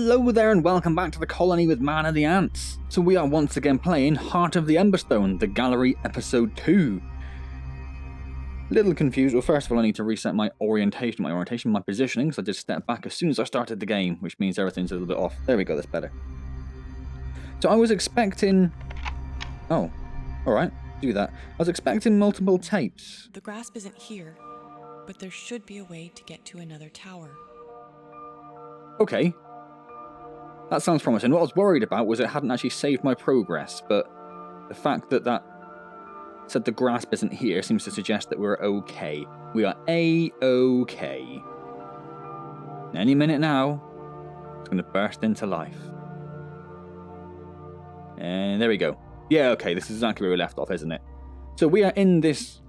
Hello there and welcome back to the colony with Man and the Antz. So we are once again playing Heart of the Emberstone, the Gallery Episode 2. Little confused. Well, first of all I need to reset my orientation, my positioning, so I just stepped back as soon as I started the game, which means everything's a little bit off. There we go, that's better. So I was expecting... Oh, alright, do that. I was expecting multiple tapes. The grasp isn't here, but there should be a way to get to another tower. Okay. That sounds promising. What I was worried about was it hadn't actually saved my progress, but the fact that that said the grasp isn't here seems to suggest that we're okay. We are A-okay. Any minute now, it's going to burst into life. And there we go. Yeah, okay, this is exactly where we left off, isn't it? So we are in this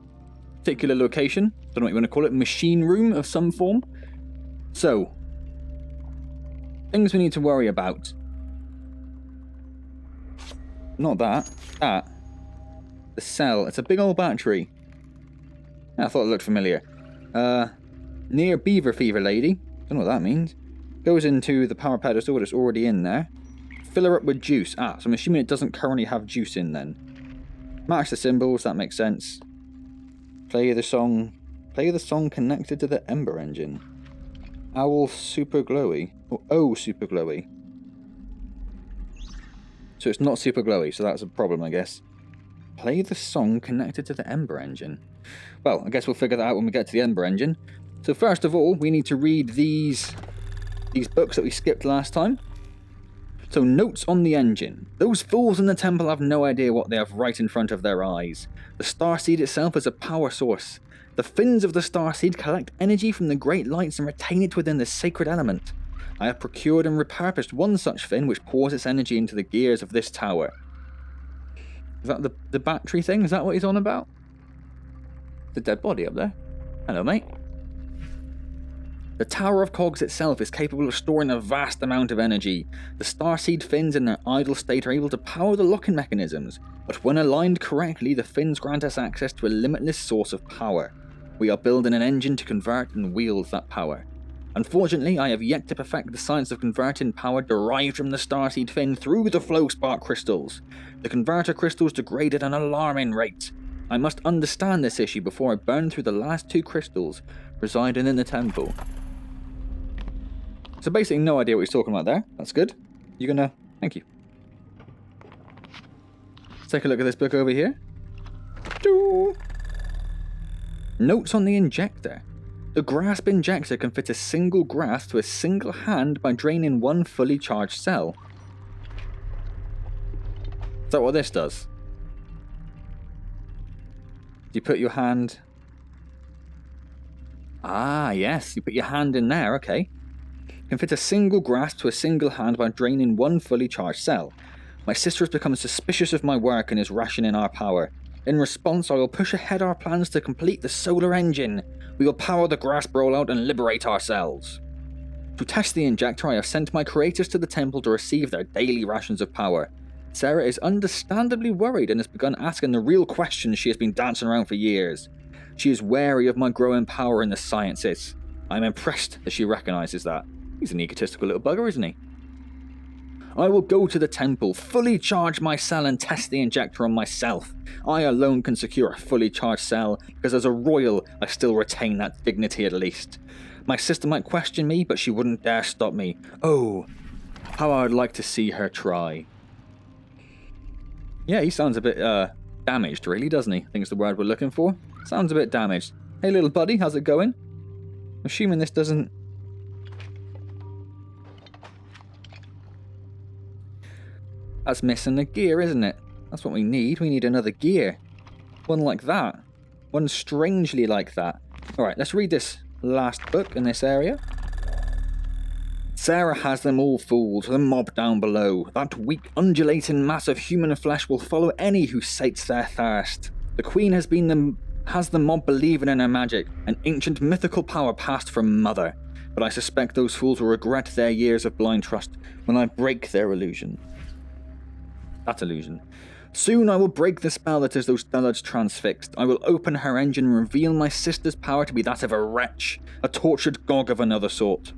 particular location. Don't know what you want to call it. Machine room of some form. So... things we need to worry about. Not that. That. The cell. It's a big old battery. I thought it looked familiar. Near Beaver Fever Lady. Don't know what that means. Goes into the power pedestal, but it's already in there. Fill her up with juice. So I'm assuming it doesn't currently have juice in then. Match the symbols. That makes sense. Play the song. Play the song connected to the Ember engine. Owl super glowy. Or O super glowy. So it's not super glowy, so that's a problem, I guess. Play the song connected to the Ember engine. Well, I guess we'll figure that out when we get to the Ember engine. So first of all, we need to read these books that we skipped last time. So notes on the engine. Those fools in the temple have no idea what they have right in front of their eyes. The starseed itself is a power source. The fins of the starseed collect energy from the great lights and retain it within the sacred element. I have procured and repurposed one such fin which pours its energy into the gears of this tower. Is that the battery thing? Is that what he's on about? The dead body up there. Hello, mate. The Tower of Cogs itself is capable of storing a vast amount of energy. The starseed fins in their idle state are able to power the locking mechanisms, but when aligned correctly, the fins grant us access to a limitless source of power. We are building an engine to convert and wield that power. Unfortunately, I have yet to perfect the science of converting power derived from the starseed fin through the flow spark crystals. The converter crystals degrade at an alarming rate. I must understand this issue before I burn through the last two crystals residing in the temple. So basically no idea what he's talking about there. That's good. You're gonna... Thank you. Let's take a look at this book over here. Notes on the injector. The grasp injector can fit a single grasp to a single hand by draining one fully charged cell. Is that what this does? You put your hand... Ah, yes. You put your hand in there, okay. Can fit a single grasp to a single hand by draining one fully charged cell. My sister has become suspicious of my work and is rationing our power. In response, I will push ahead our plans to complete the solar engine. We will power the grasp rollout and liberate ourselves. To test the injector, I have sent my creators to the temple to receive their daily rations of power. Sarah is understandably worried and has begun asking the real questions she has been dancing around for years. She is wary of my growing power in the sciences. I am impressed that she recognizes that. He's an egotistical little bugger, isn't he? I will go to the temple, fully charge my cell and test the injector on myself. I alone can secure a fully charged cell, because as a royal, I still retain that dignity at least. My sister might question me, but she wouldn't dare stop me. Oh, how I would like to see her try. Yeah, he sounds a bit, damaged, really, doesn't he? I think it's the word we're looking for. Sounds a bit damaged. Hey, little buddy, how's it going? I'm assuming this doesn't... That's missing a gear, isn't it? That's what we need. We need another gear. One like that. One strangely like that. Alright, let's read this last book in this area. Sarah has them all fooled, the mob down below. That weak, undulating mass of human flesh will follow any who sates their thirst. The Queen has the mob believing in her magic, an ancient mythical power passed from Mother. But I suspect those fools will regret their years of blind trust when I break their illusion. That illusion. Soon I will break the spell that has those dullards transfixed. I will open her engine and reveal my sister's power to be that of a wretch, a tortured gog of another sort.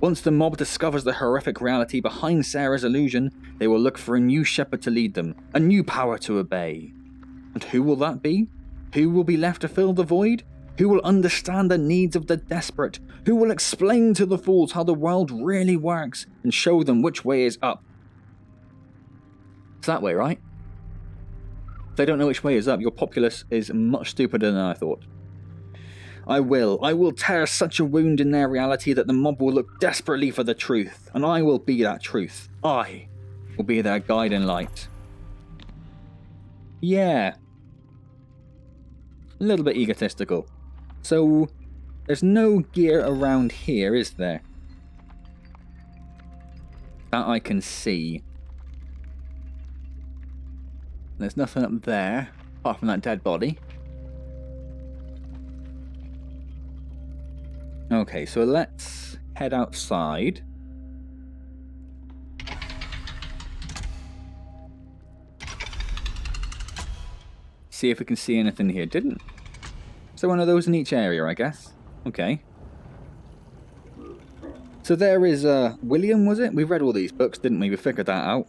Once the mob discovers the horrific reality behind Sarah's illusion, they will look for a new shepherd to lead them, a new power to obey. And who will that be? Who will be left to fill the void? Who will understand the needs of the desperate? Who will explain to the fools how the world really works and show them which way is up? It's that way, right? If they don't know which way is up, your populace is much stupider than I thought. I will tear such a wound in their reality that the mob will look desperately for the truth, and I will be that truth. I will be their guiding light. Yeah. A little bit egotistical. So, there's no gear around here, is there? That I can see. There's nothing up there, apart from that dead body. Okay, so let's head outside. See if we can see anything here. Didn't. So one of those in each area, I guess. Okay. So there is William, was it? We read all these books, didn't we? We figured that out.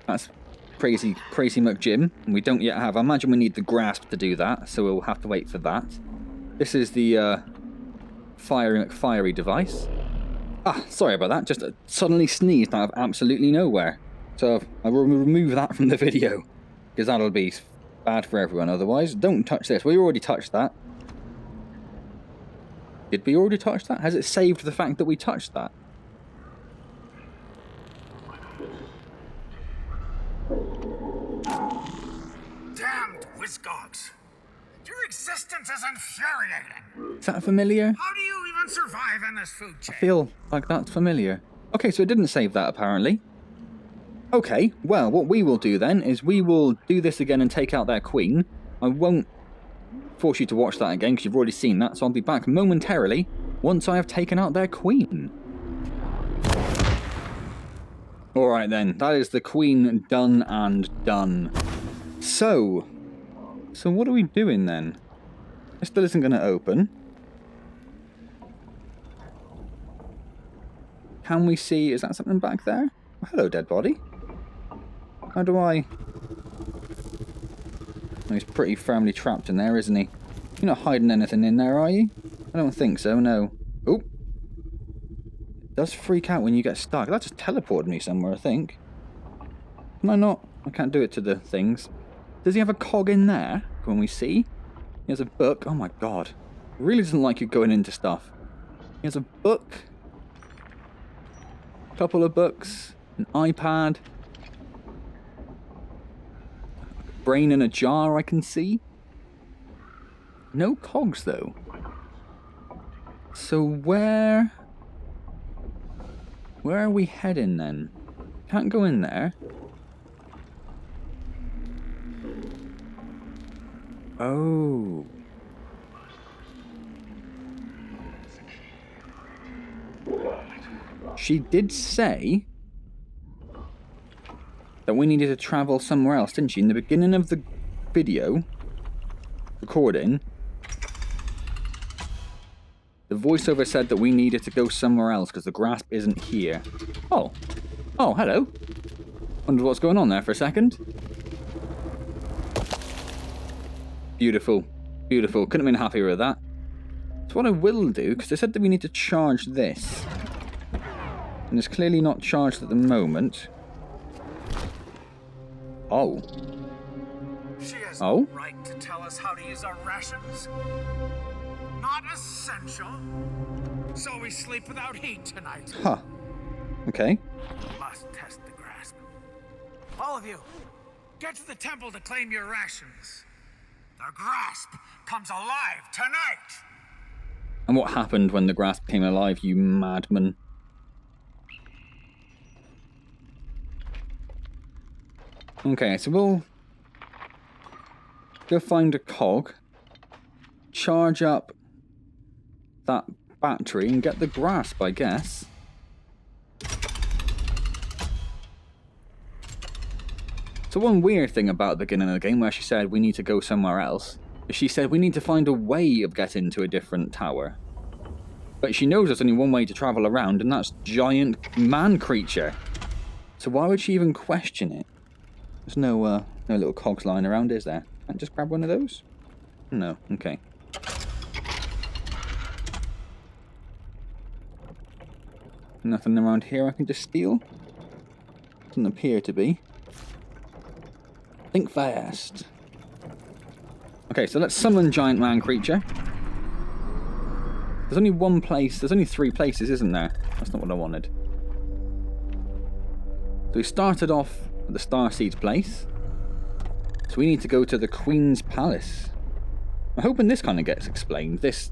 That's Crazy McJim. We don't yet have. I imagine we need the grasp to do that, so we'll have to wait for that. This is the Fiery McFiery device. Ah, sorry about that. Just suddenly sneezed out of absolutely nowhere. So I will remove that from the video, because that'll be bad for everyone otherwise. Don't touch this. We already touched that. Did we already touch that? Has it saved the fact that we touched that? Damned Wisgogs! Your existence is infuriating! Is that familiar? How do you even survive in this food chain? I feel like that's familiar. Okay, so it didn't save that apparently. Okay, well, what we will do then is we will do this again and take out their queen. I won't force you to watch that again because you've already seen that, so I'll be back momentarily once I have taken out their queen. Alright then, that is the queen done and done. So what are we doing then? It still isn't going to open. Can we see, is that something back there? Oh, hello, dead body. How do I... Oh, he's pretty firmly trapped in there, isn't he? You're not hiding anything in there, are you? I don't think so, no. Oh! It does freak out when you get stuck. That just teleported me somewhere, I think. Can I not? I can't do it to the things. Does he have a cog in there? Can we see? He has a book. Oh my god. He really doesn't like you going into stuff. He has a book. A couple of books. An iPad. Brain in a jar I can see. No cogs though. So where are we heading then? Can't go in there. Oh. She did say that we needed to travel somewhere else, didn't she? In the beginning of the video recording, the voiceover said that we needed to go somewhere else because the grasp isn't here. Oh. Oh, hello. Wondered what's going on there for a second. Beautiful. Beautiful. Couldn't have been happier with that. So what I will do, because they said that we need to charge this. And it's clearly not charged at the moment. Oh. She has Oh? no right to tell us how to use our rations. Not essential. So we sleep without heat tonight. Huh. Okay. Must test the grasp. All of you, get to the temple to claim your rations. The grasp comes alive tonight. And what happened when the grasp came alive, you madman? Okay, so we'll go find a cog, charge up that battery and get the grasp, I guess. So one weird thing about the beginning of the game where she said we need to go somewhere else She said we need to find a way of getting to a different tower. But she knows there's only one way to travel around, and that's giant man creature. So why would she even question it? There's no little cogs lying around, is there? Can't just grab one of those? No, okay. Nothing around here I can just steal? Doesn't appear to be. Think fast. Okay, so let's summon giant man creature. There's only one place, there's only 3 places, isn't there? That's not what I wanted. So we started off at the Starseed's place. So we need to go to the Queen's Palace. I'm hoping this kind of gets explained. This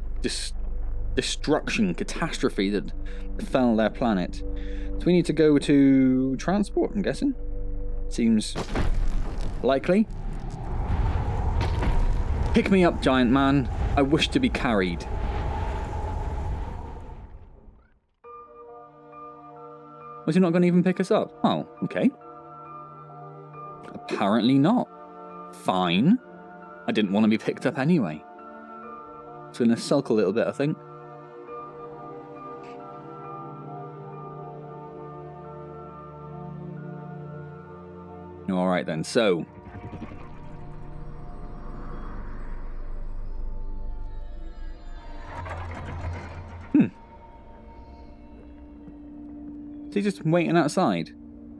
destruction, catastrophe that befell their planet. So we need to go to transport, I'm guessing. Seems likely. Pick me up, giant man. I wish to be carried. Was he not going to even pick us up? Oh, okay. Apparently not. Fine. I didn't want to be picked up anyway. It's going to sulk a little bit, I think. Alright then, so... Is he just waiting outside?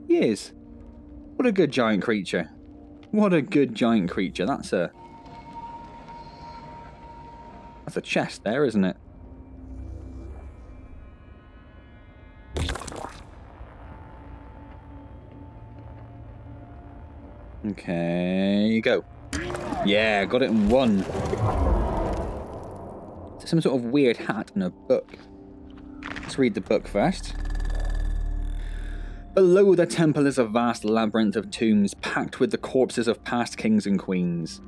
He is. What a good giant creature. What a good giant creature. That's a chest there, isn't it? Okay, go. Yeah, got it in 1. It's some sort of weird hat and a book. Let's read the book first. Below the temple is a vast labyrinth of tombs packed with the corpses of past kings and queens.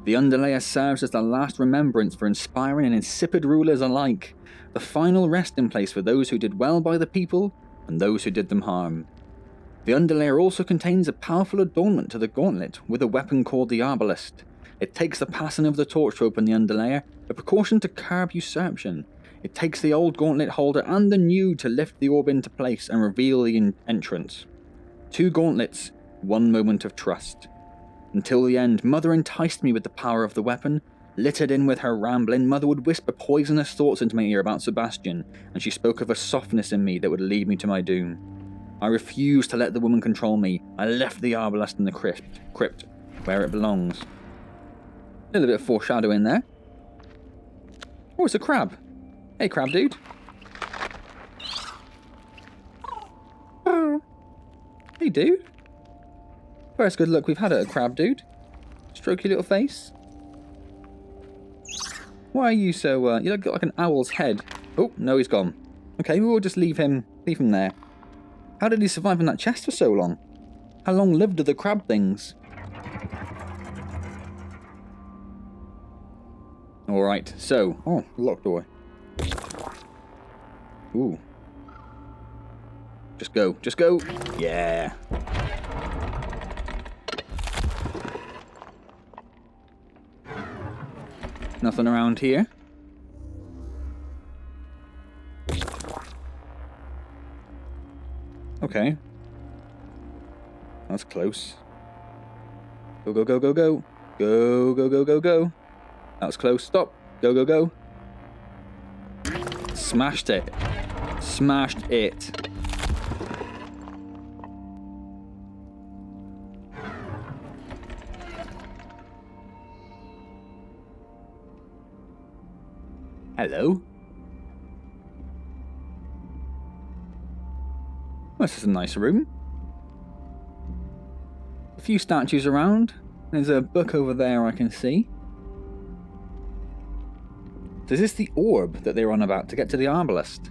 The underlayer serves as the last remembrance for inspiring and insipid rulers alike, the final resting place for those who did well by the people and those who did them harm. The underlayer also contains a powerful adornment to the gauntlet with a weapon called the arbalist. It takes the passing of the torch to open the underlayer, a precaution to curb usurpation. It takes the old gauntlet holder and the new to lift the orb into place and reveal the entrance. 2 gauntlets, 1 moment of trust. Until the end, Mother enticed me with the power of the weapon. Littered in with her rambling, Mother would whisper poisonous thoughts into my ear about Sebastian, and she spoke of a softness in me that would lead me to my doom. I refused to let the woman control me. I left the arbalest in the crypt, where it belongs. A little bit of foreshadowing there. Oh, it's a crab. Hey, crab dude. Oh. Hey, dude. First good look we've had at a crab dude. Stroke your little face. Why are you so, you got like an owl's head. Oh, no, he's gone. Okay, we'll just leave him there. How did he survive in that chest for so long? How long lived are the crab things? Alright, so... Oh, locked door. Ooh. Just go, just go! Yeah! Nothing around here. Okay. That's close. Go, go, go, go, go. Go, go, go, go, go. That was close. Stop. Go, go, go. Smashed it. Smashed it. Hello. Well, this is a nice room. A few statues around. There's a book over there I can see. Is this the orb that they were on about to get to the arbalest?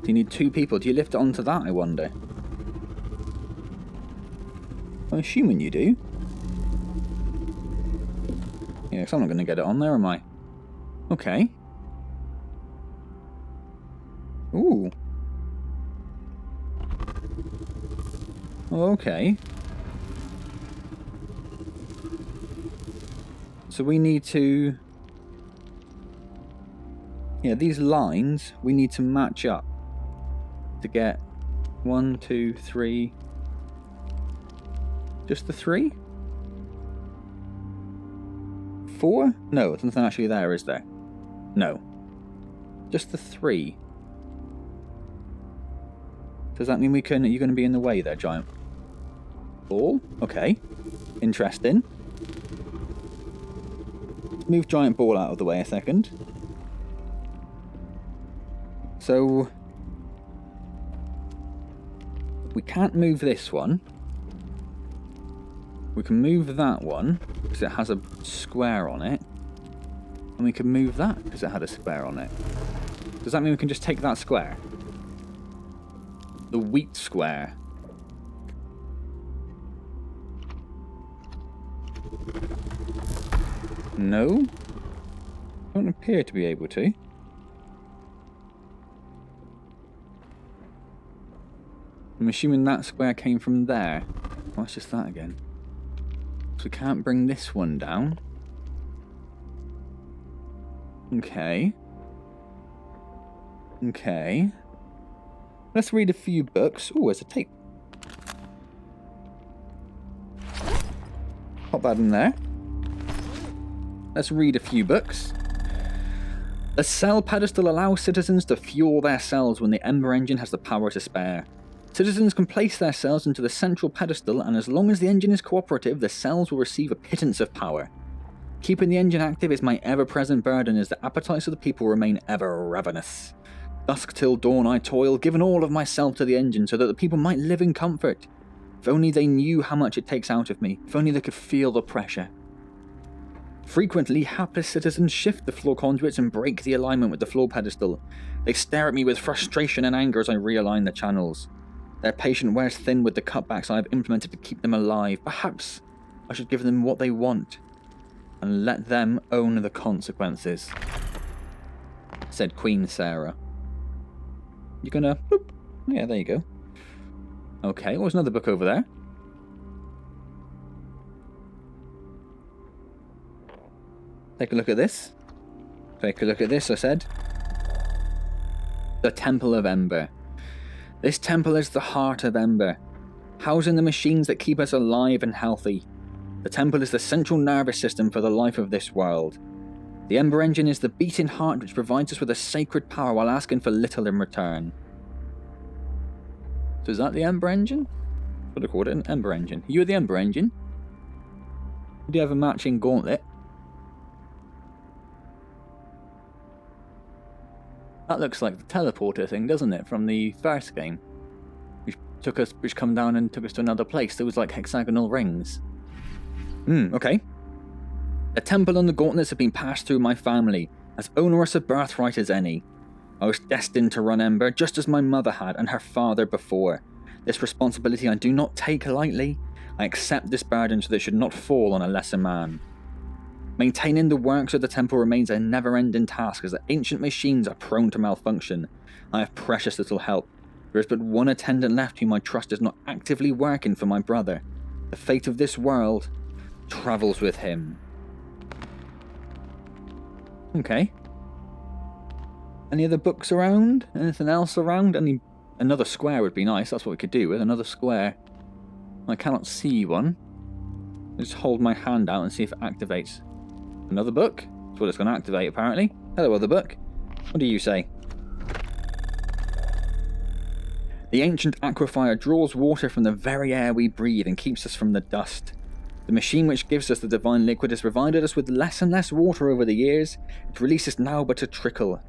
Do you need 2 people? Do you lift it onto that, I wonder? I'm assuming you do. Yeah, because I'm not going to get it on there, am I? Okay. Ooh. Okay. So we need to... Yeah, these lines we need to match up to get 1, 2, 3... Just the 3? 4? No, there's nothing actually there, is there? No. Just the 3. Does that mean we can... Are you going to be in the way there, giant ball? Okay. Interesting. Move giant ball out of the way a second. So... we can't move this one. We can move that one, because it has a square on it. And we can move that, because it had a square on it. Does that mean we can just take that square? The wheat square. No? Don't appear to be able to. I'm assuming that square came from there. What's just that again? So we can't bring this one down. Okay. Okay. Let's read a few books. Oh, there's a tape. Pop that in there. Let's read a few books. The cell pedestal allows citizens to fuel their cells when the Ember engine has the power to spare. Citizens can place their cells into the central pedestal, and as long as the engine is cooperative, the cells will receive a pittance of power. Keeping the engine active is my ever-present burden, as the appetites of the people remain ever ravenous. Dusk till dawn I toil, giving all of myself to the engine, so that the people might live in comfort. If only they knew how much it takes out of me. If only they could feel the pressure. Frequently, hapless citizens shift the floor conduits and break the alignment with the floor pedestal. They stare at me with frustration and anger as I realign the channels. Their patience wears thin with the cutbacks I have implemented to keep them alive. Perhaps I should give them what they want and let them own the consequences, said Queen Sarah. You gonna... Boop. Yeah, there you go. Okay, what was another book over there? Take a look at this. Take a look at this, I said. The Temple of Ember. This temple is the heart of Ember, housing the machines that keep us alive and healthy. The temple is the central nervous system for the life of this world. The Ember engine is the beating heart which provides us with a sacred power while asking for little in return. So is that the Ember engine? I would have called it an Ember engine. You are the Ember engine? Do you have a matching gauntlet? That looks like the teleporter thing, doesn't it, from the first game? Which come down and took us to another place. There was like hexagonal rings. Okay. The temple and the gauntlets have been passed through my family, as onerous a birthright as any. I was destined to run Ember, just as my mother had and her father before. This responsibility I do not take lightly. I accept this burden so that it should not fall on a lesser man. Maintaining the works of the temple remains a never-ending task, as the ancient machines are prone to malfunction. I have precious little help. There is but one attendant left whom I trust is not actively working for my brother. The fate of this world travels with him. Okay. Any other books around? Anything else around? Another square would be nice. That's what we could do with another square. I cannot see one. Just hold my hand out and see if it activates. Another book? That's what it's going to activate, apparently. Hello, other book. What do you say? The ancient aquifer draws water from the very air we breathe and keeps us from the dust. The machine which gives us the divine liquid has provided us with less and less water over the years. It releases now but a trickle.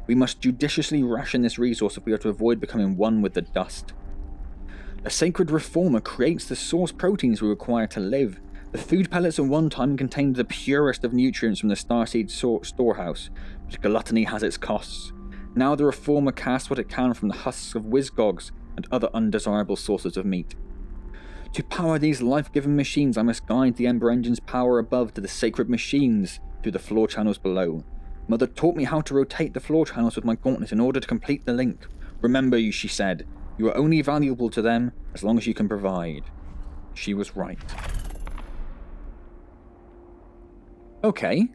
We must judiciously ration this resource if we are to avoid becoming one with the dust. The sacred reformer creates the source proteins we require to live. The food pellets at one time contained the purest of nutrients from the starseed storehouse, but gluttony has its costs. Now the reformer casts what it can from the husks of whizgogs and other undesirable sources of meat. To power these life-giving machines, I must guide the Ember engine's power above to the sacred machines through the floor channels below. Mother taught me how to rotate the floor channels with my gauntlet in order to complete the link. Remember, she said, you You are only valuable to them as long as you can provide. She was right. Okay.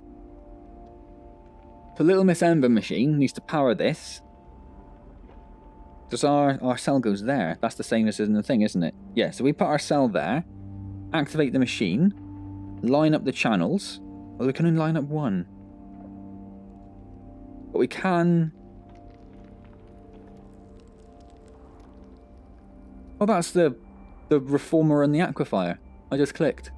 So Little Miss Ember machine needs to power this. Because our cell goes there. That's the same as in the thing, isn't it? Yeah, so we put our cell there. Activate the machine. Line up the channels. Well, we can only line up one. But we can... Oh, that's the reformer and the aquifer. I just clicked.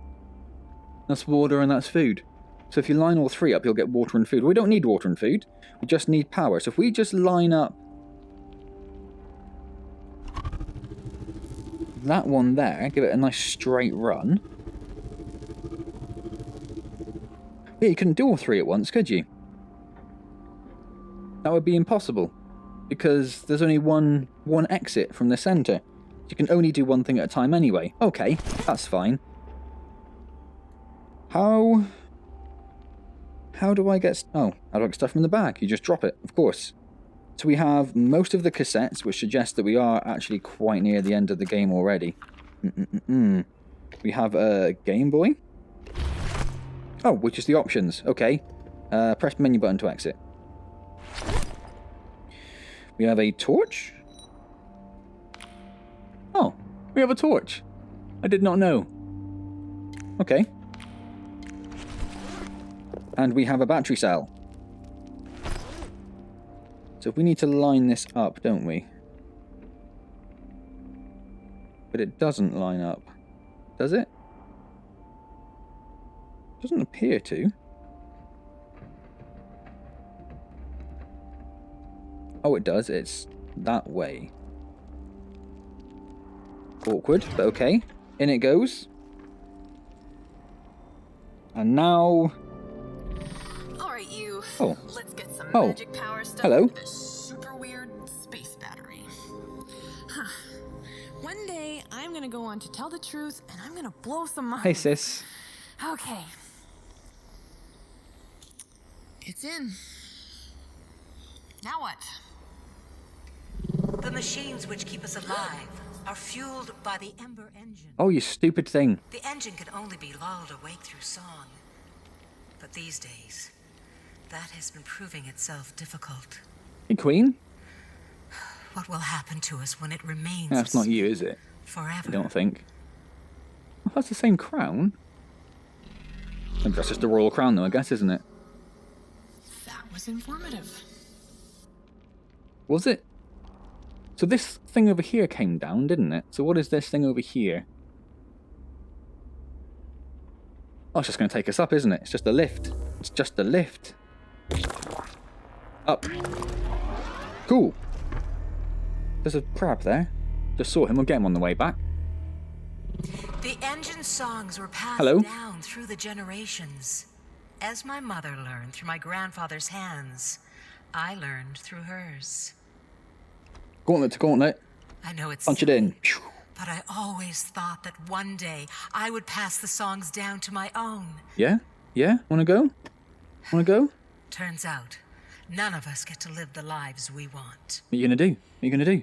That's water and that's food. So if you line all three up, you'll get water and food. We don't need water and food. We just need power. So if we just line up that one there, give it a nice straight run. Yeah, you couldn't do all three at once, could you? That would be impossible. Because there's only one exit from the centre. You can only do one thing at a time anyway. Okay, that's fine. How do I get... Oh, how do I get stuff from the bag? You just drop it, of course. So we have most of the cassettes, which suggests that we are actually quite near the end of the game already. We have a Game Boy. Oh, which is the options. Okay. Press menu button to exit. We have a torch. Oh, we have a torch. I did not know. Okay. And we have a battery cell. So if we need to line this up, don't we? But it doesn't line up. Does it? Doesn't appear to. Oh, it does. It's that way. Awkward, but okay. In it goes. And now... Alright, you. Oh. Let's get some Oh. magic power stuff Hello. with this super weird space battery. Huh. One day, I'm gonna go on to tell the truth, and I'm gonna blow some minds. Hey, sis. Okay. It's in. Now what? The machines which keep us alive are fueled by the Ember engine. Oh, you stupid thing. The engine can only be lulled awake through song. But these days, that has been proving itself difficult. Hey, Queen? What will happen to us when it remains That's not you, is it? forever? I don't think. Oh, that's the same crown. That's just a royal crown, though, I guess, isn't it? That was informative. Was it? So this thing over here came down, didn't it? So what is this thing over here? Oh, it's just going to take us up, isn't it? It's just a lift. It's just a lift. Up. Cool. There's a crab there. Just saw him. We'll get him on the way back. The engine songs were passed Hello? down through the generations. As my mother learned through my grandfather's hands, I learned through hers. Gauntlet to gauntlet. I know it's Punch it silly, in. but I always thought that one day I would pass the songs down to my own. Yeah? Yeah? Wanna go? Wanna go? Turns out, none of us get to live the lives we want. What are you gonna do? What are you gonna do?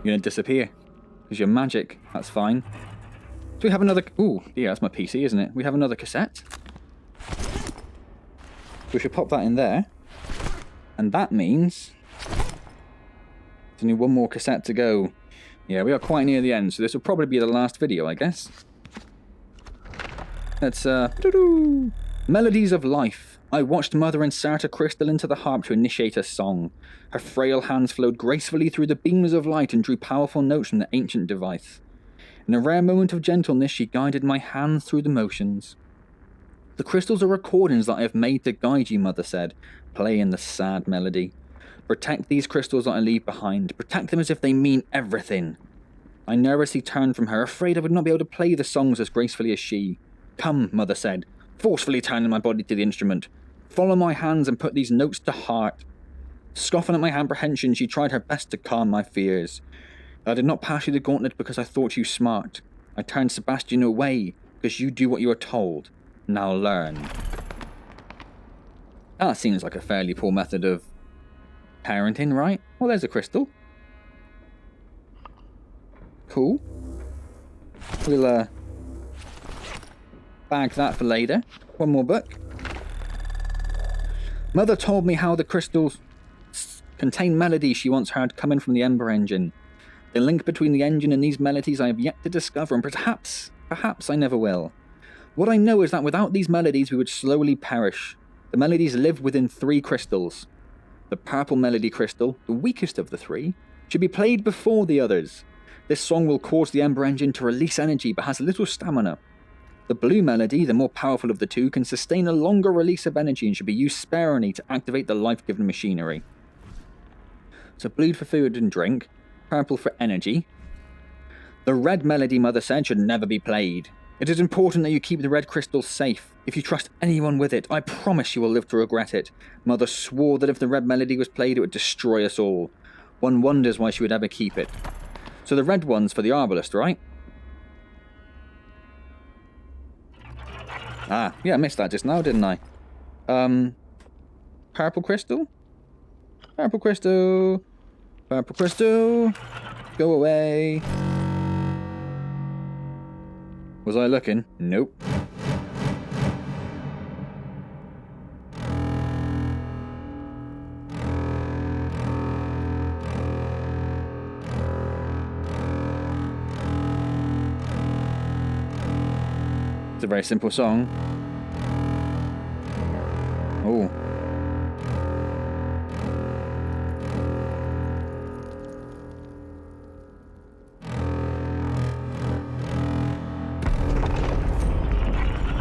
You're gonna disappear. Because you're magic. That's fine. Do we have another... Ooh, yeah, that's my PC, isn't it? We have another cassette. We should pop that in there. And that means... there's only one more cassette to go. Yeah, we are quite near the end, so this will probably be the last video, I guess. Let's, doo-doo. Melodies of Life. I watched Mother insert a crystal into the harp to initiate a song. Her frail hands flowed gracefully through the beams of light and drew powerful notes from the ancient device. In a rare moment of gentleness, she guided my hands through the motions. The crystals are recordings that I have made to guide you, Mother said, playing the sad melody. Protect these crystals that I leave behind. Protect them as if they mean everything. I nervously turned from her, afraid I would not be able to play the songs as gracefully as she. Come, Mother said, forcefully turning my body to the instrument. Follow my hands and put these notes to heart. Scoffing at my apprehension, she tried her best to calm my fears. I did not pass you the gauntlet because I thought you smart. I turned Sebastian away because you do what you are told. Now learn. That seems like a fairly poor method of parenting, right? Well, there's a crystal. cool. We'll bag that for later. One more book. Mother told me how the crystals contain melodies she once heard coming from the Ember engine. The link between the engine and these melodies I have yet to discover, and perhaps I never will. What I know is that without these melodies we would slowly perish. The melodies live within 3 crystals. The purple melody crystal, the weakest of the 3, should be played before the others. This song will cause the Ember engine to release energy but has little stamina. The blue melody, the more powerful of the 2, can sustain a longer release of energy and should be used sparingly to activate the life-giving machinery. So blue for food and drink, purple for energy. The red melody, Mother said, should never be played. It is important that you keep the red crystal safe. If you trust anyone with it, I promise you will live to regret it. Mother swore that if the red melody was played, it would destroy us all. One wonders why she would ever keep it. So the red one's for the arbalist, right? Ah, yeah, I missed that just now, didn't I? Purple crystal? Purple crystal. Purple crystal. Go away. Was I looking? Nope. It's a very simple song. Oh.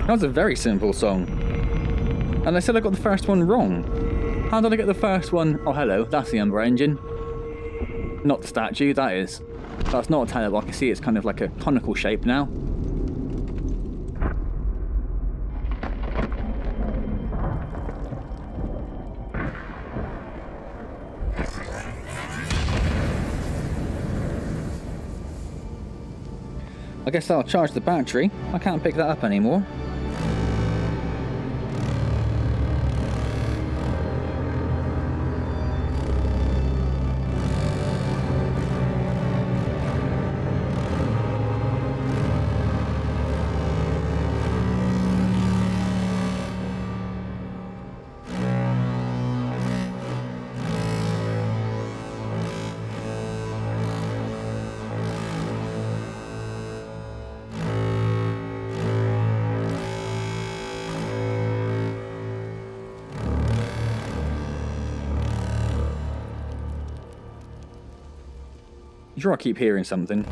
That was a very simple song. And I said I got the first one wrong. How did I get the first one? Oh, hello, that's the Ember engine. Not the statue, that is. That's not a teleblock. I can see it's kind of like a conical shape now. I guess that'll charge the battery. I can't pick that up anymore. I'm sure I keep hearing something.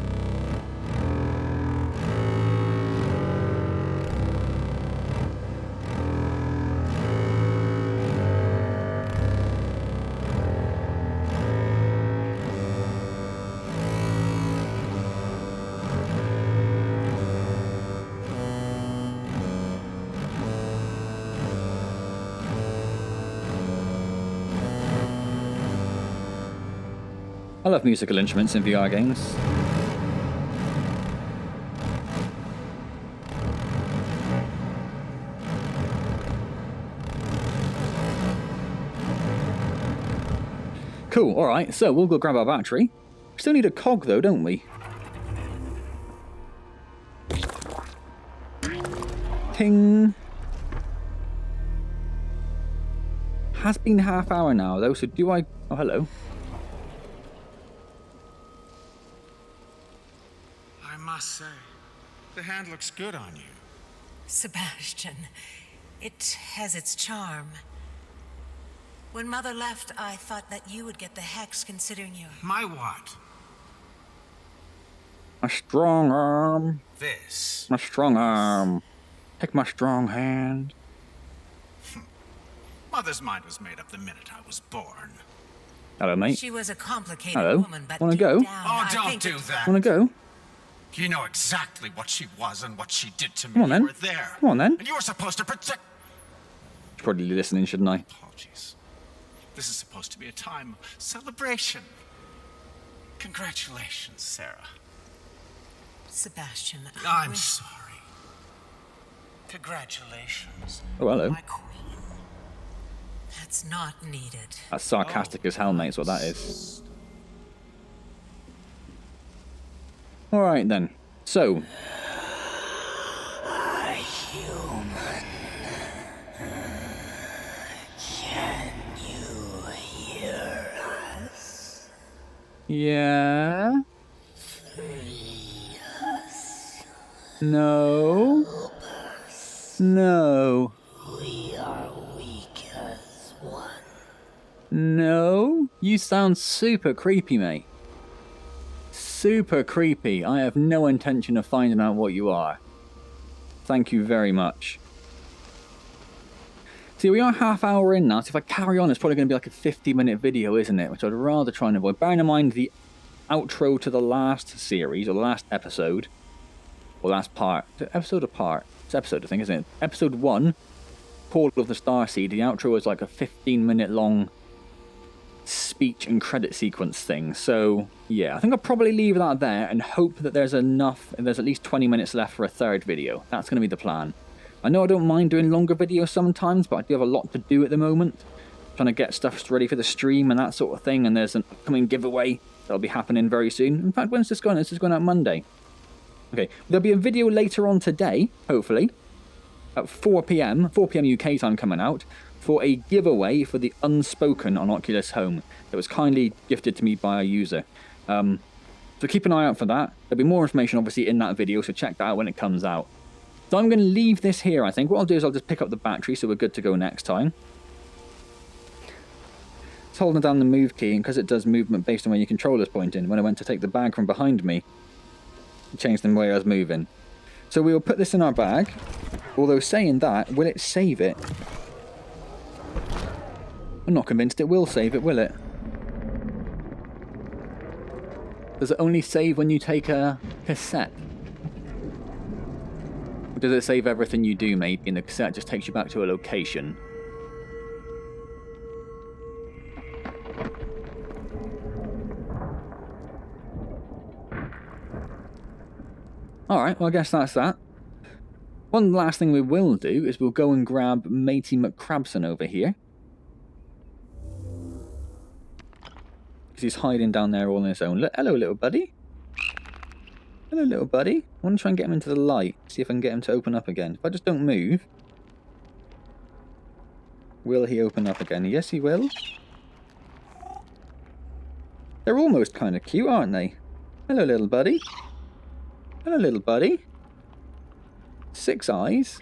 I love musical instruments in VR games. Cool, alright, so we'll go grab our battery. We still need a cog though, don't we? Ting! Has been half hour now though, so do I... Oh, hello. I must say, the hand looks good on you. Sebastian, it has its charm. When Mother left, I thought that you would get the hex considering you. My what? My strong arm. This. My strong arm. Take my strong hand. Mother's mind was made up the minute I was born. Hello, mate. She was a complicated Hello. woman, but Wanna deep go? down, Oh, I don't think do it- that. Wanna go? You know exactly what she was and what she did to me. Come on, then. You were there. Come on, then. And you were supposed to protect... Should probably be listening, shouldn't I? Apologies. This is supposed to be a time of celebration. Congratulations, Sarah. Sebastian, I'm wish- sorry. Congratulations. Oh, hello. My queen. That's not needed. That's sarcastic as hell, mate, is what that is. Alright then. So. Yeah? No? No. We are weak as one. No? You sound super creepy, mate. Super creepy. I have no intention of finding out what you are. Thank you very much. See, we are half hour in now, so if I carry on, it's probably going to be like a 50-minute video, isn't it? Which I'd rather try and avoid. Bearing in mind the outro to the last series, or the last episode, or last part. Is it episode or part? It's episode, I think, isn't it? Episode 1, Call of the Starseed. The outro was like a 15-minute long speech and credit sequence thing. So, yeah, I think I'll probably leave that there and hope that there's enough, and there's at least 20 minutes left for a third video. That's going to be the plan. I know I don't mind doing longer videos sometimes, but I do have a lot to do at the moment. Trying to get stuff ready for the stream and that sort of thing, and there's an upcoming giveaway that'll be happening very soon. In fact, when's this going? This is going out Monday. Okay, there'll be a video later on today, hopefully, at 4 PM UK time coming out, for a giveaway for the Unspoken on Oculus Home that was kindly gifted to me by a user. So keep an eye out for that. There'll be more information obviously in that video, so check that out when it comes out. So I'm going to leave this here, I think. What I'll do is I'll just pick up the battery so we're good to go next time. It's holding down the move key, and because it does movement based on where your controller's pointing, when I went to take the bag from behind me, it changed the way I was moving. So we will put this in our bag, although saying that, will it save it? I'm not convinced it will save it, will it? Does it only save when you take a cassette? Or does it save everything you do, maybe, and the cassette just takes you back to a location? Alright, well I guess that's that. One last thing we will do is we'll go and grab Matey McCrabson over here. Because he's hiding down there all on his own. Hello, little buddy. Hello, little buddy. I want to try and get him into the light. See if I can get him to open up again. If I just don't move... Will he open up again? Yes, he will. They're almost kind of cute, aren't they? Hello, little buddy. Hello, little buddy. 6 eyes.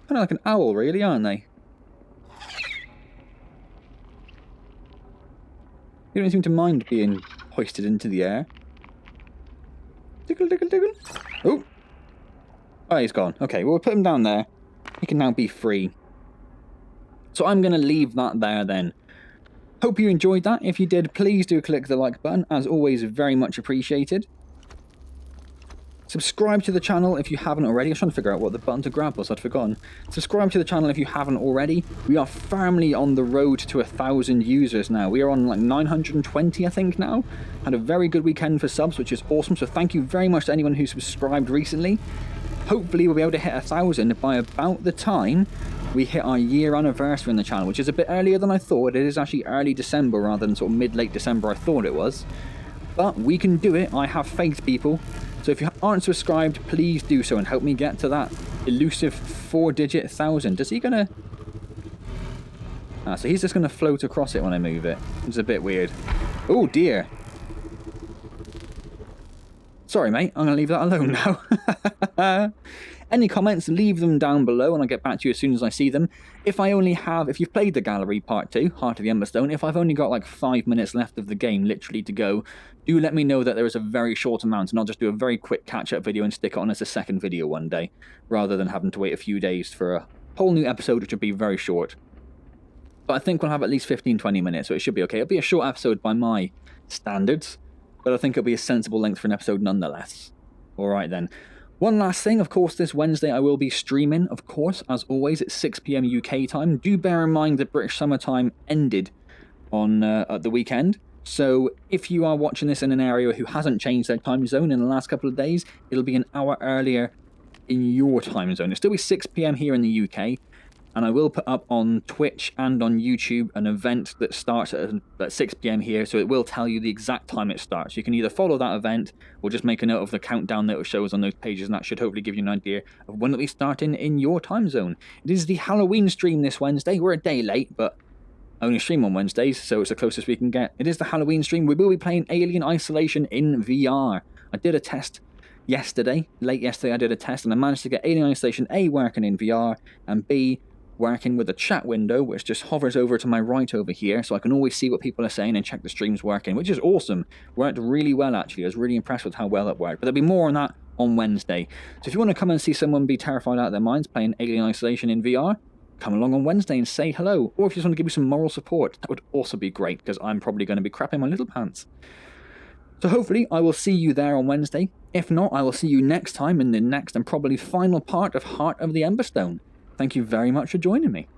Kind of like an owl, really, aren't they? You don't seem to mind being hoisted into the air. Tickle, tickle, tickle. Oh! Oh, he's gone. Okay, well, we'll put him down there. He can now be free. So I'm going to leave that there then. Hope you enjoyed that. If you did, please do click the like button. As always, very much appreciated. Subscribe to the channel if you haven't already. I was trying to figure out what the button to grab was. I'd forgotten. Subscribe to the channel if you haven't already. We are firmly on the road to 1,000 users now. We are on like 920, I think, now. Had a very good weekend for subs, which is awesome. So thank you very much to anyone who subscribed recently. Hopefully we'll be able to hit 1,000 by about the time we hit our year anniversary on the channel, which is a bit earlier than I thought. It is actually early December rather than sort of mid-late December I thought it was. But we can do it. I have faith, people. So if you aren't subscribed, please do so and help me get to that elusive 4-digit 1,000. Is he gonna... Ah, so he's just gonna float across it when I move it. It's a bit weird. Oh dear. Sorry, mate. I'm gonna leave that alone now. Any comments, leave them down below and I'll get back to you as soon as I see them. If you've played the gallery part 2, Heart of the Emberstone, if I've only got like 5 minutes left of the game literally to go, do let me know that there is a very short amount and I'll just do a very quick catch-up video and stick it on as a second video one day, rather than having to wait a few days for a whole new episode, which would be very short. But I think we'll have at least 15-20 minutes, so it should be okay. It'll be a short episode by my standards, but I think it'll be a sensible length for an episode nonetheless. Alright then. One last thing, of course, this Wednesday I will be streaming, of course, as always, at 6 PM UK time. Do bear in mind that British summertime ended on at the weekend, so if you are watching this in an area who hasn't changed their time zone in the last couple of days, it'll be an hour earlier in your time zone. It'll still be 6 PM here in the UK. and I will put up on Twitch and on YouTube an event that starts at 6 PM here, so it will tell you the exact time it starts. You can either follow that event or just make a note of the countdown that it shows on those pages, and that should hopefully give you an idea of when it'll be starting in your time zone. It is the Halloween stream this Wednesday. We're a day late, but I only stream on Wednesdays, so it's the closest we can get. It is the Halloween stream. We will be playing Alien Isolation in VR. I did a test yesterday, late yesterday I did a test, and I managed to get Alien Isolation A working in VR, and B working with the chat window, which just hovers over to my right over here, so I can always see what people are saying and check the stream's working, which is awesome. Worked really well, actually. I was really impressed with how well it worked. But there'll be more on that on Wednesday. So if you want to come and see someone be terrified out of their minds playing Alien Isolation in VR, come along on Wednesday and say hello. Or if you just want to give me some moral support, that would also be great, because I'm probably going to be crapping my little pants. So hopefully I will see you there on Wednesday. If not, I will see you next time in the next and probably final part of Heart of the Emberstone. Thank you very much for joining me.